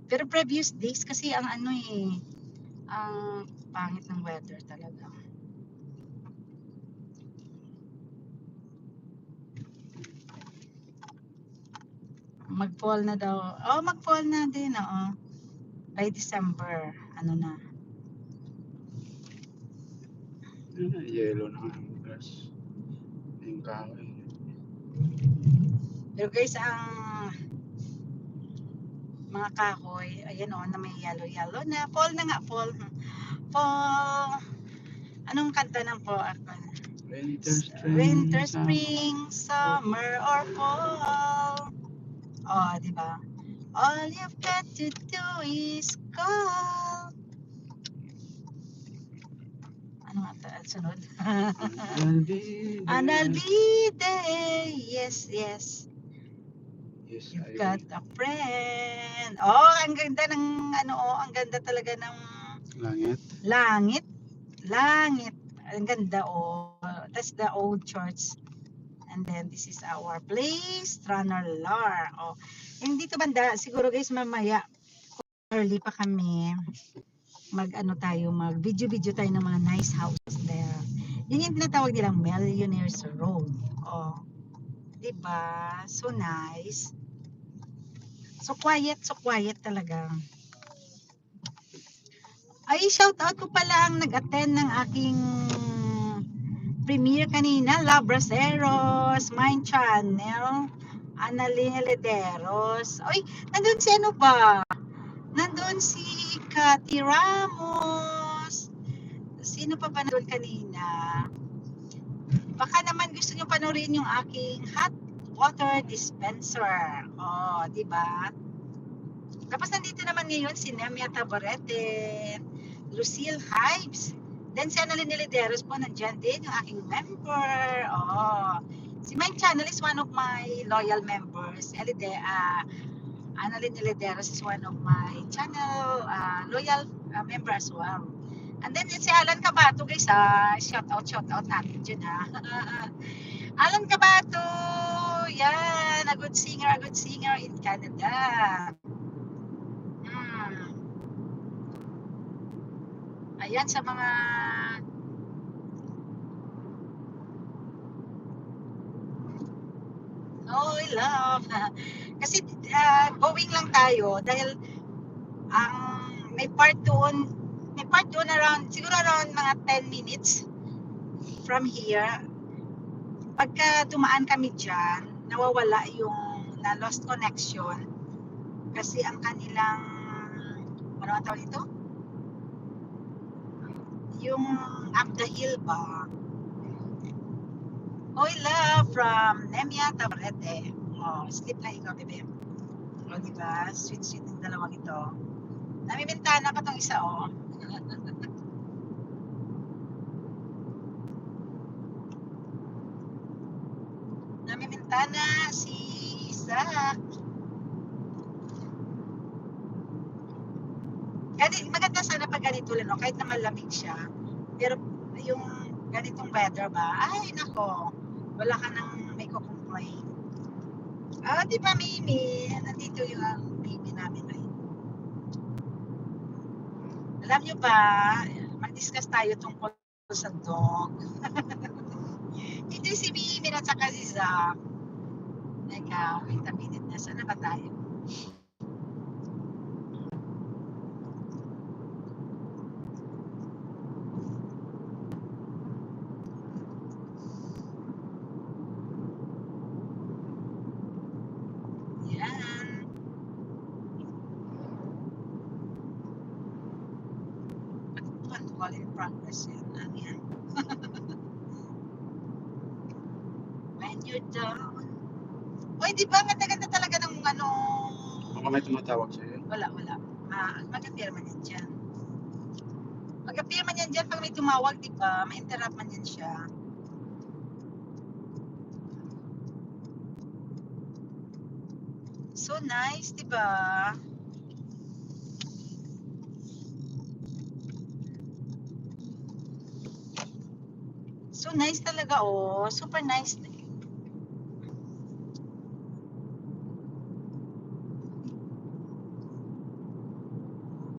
Pero previous days kasi ang ano eh, ang pangit ng weather talaga. Mag-fall na daw. Oh, mag-fall na din, oo. By December, ano na. Yellow na nga yung grass. Yung kahoy. Pero guys, ang mga kahoy, ayan o, na may yellow na. Fall na nga, fall. Fall. Anong kanta ng fall? Winter, spring, summer, or fall. Oh, di ba? All you've got to do is call. Ano nga ito? Sunod. And I'll be there. Yes, yes. Yes, You've I got will. a friend. Oh, ang ganda ng ano, oh, ang ganda talaga ng Langit. langit. Langit. Ang ganda, oh. That's the old church. And then this is our place, Tranarlar. Oh, hindi to banda. Siguro guys, mamaya early pa kami. Mag-ano tayo, mag-video-video tayo ng mga nice houses there. Yun yung tinatawag nilang Millionaires Road. Oh, 'di ba? So nice. So quiet talaga. Ay, shout out ko pala ang nag-attend ng aking premiere kanina, Labraceros, Mine Channel, Annalyn Lederos. Oy, nandun si ano ba? Nandun si Cathy Ramos. Sino pa ba nandun kanina? Baka naman gusto nyo panoorin yung aking hot water dispenser. Oh, di ba? Tapos nandito naman ngayon si Nemia Taborete, Lucille Hives. Then si Annalyn Nilideros po nandyan din, yung aking member. Oh, si my channel is one of my loyal members. Annalyn Nilideros is one of my channel loyal member as well. And then si Alan Cabato guys, shout out natin dyan Alan Cabato, yan, a good singer in Canada. Hmm. Ayan sa mga oh, I love. Kasi going lang tayo dahil ang may part doon around siguro around mga 10 minutes from here. Pagka dumaan kami diyan, nawawala yung na lost connection kasi ang kanilang ano ang tawag ito? Yung up the hill ba? Oy love from Nemia Tabarete. Oh, sleep na ikaw, bebe. O, diba? Sweet yung dalawang ito. Namimintana pa tong isa, oh. Namimintana si Isaac. Maganda sana pag ganito lang, no? Kahit na malamig siya. Pero yung ganitong weather ba, ay nako, wala ka nang may kukomplain. Di ba, Mimi? Nandito yung baby namin ngayon. Alam nyo ba, mag-discuss tayo tungkol sa dog. Ito si Mimi at saka si Zach. Teka, wait a minute na. Saan na ba tayo? Yan. Ano call in progress yan? Ano yan? When you're down. Oy, di ba? Ganda-ganda talaga ng ano. Baka may tumatawag sa'yo. Wala. Mag-appear man yan dyan. Mag-appear man yan dyan pag may tumawag, di ba? May interrupt man yan siya. So nice, di ba? So nice talaga, oh. Super nice.